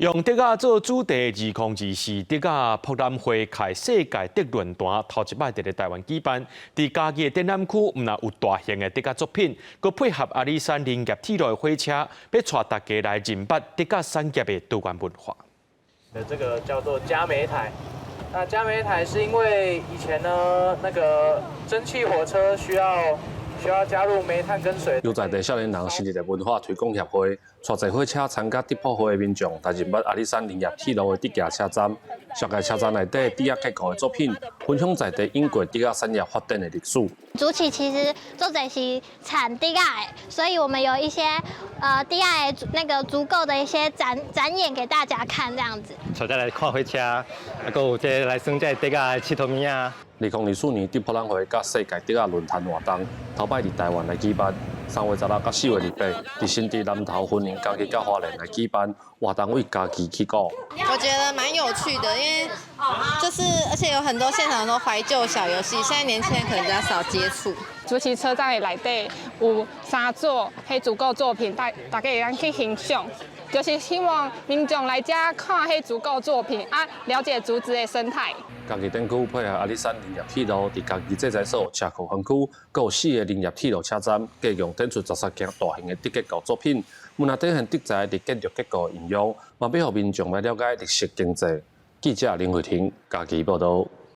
用德甲做主题，2024德甲博览会开世界德论坛头一摆伫台湾举办。伫嘉义的展览区，毋但有大型的德甲作品，佮配合阿里山林业铁路的火车，要带大家来认捌德甲产业的多元文化。这个叫做嘉美台。那嘉美台是因为以前呢，那个蒸汽火车需要加入煤炭跟水。由在地少年人成立的文化推广协会，带载火车参加德博会的民众，来认捌阿里山林业铁路的德甲车站。上届车站内底德甲结构的作品，分享在地英国德甲产业发展的历史。主体其实做者是产德甲的，所以我们有一些德甲的那个足够的一些展演给大家看，这样子。大家来看火车，还有这来耍这德甲的佚佗物啊。2024年德博览会甲世界德甲论坛活动，头摆伫台湾来举办，3月16到4月28，伫新竹南投云林嘉义甲花莲来举办，活动为家己起鼓。我觉得蛮有趣的，因为而且有很多现场很多怀旧小游戏，现在年轻人可能比较少接触。主持车站的内底有3座迄足够作品，大家会当去欣赏。就是希望民众来遮看迄足够作品，了解竹子的生态。嘉义展区配合阿里山林业铁路，伫嘉义制裁所车库分区，佮有4个林业铁路车站，加强展出13件大型的德结构作品。文化底现德材伫建筑结构应用，嘛要互民众来了解绿色经济。记者林慧婷，嘉义报道。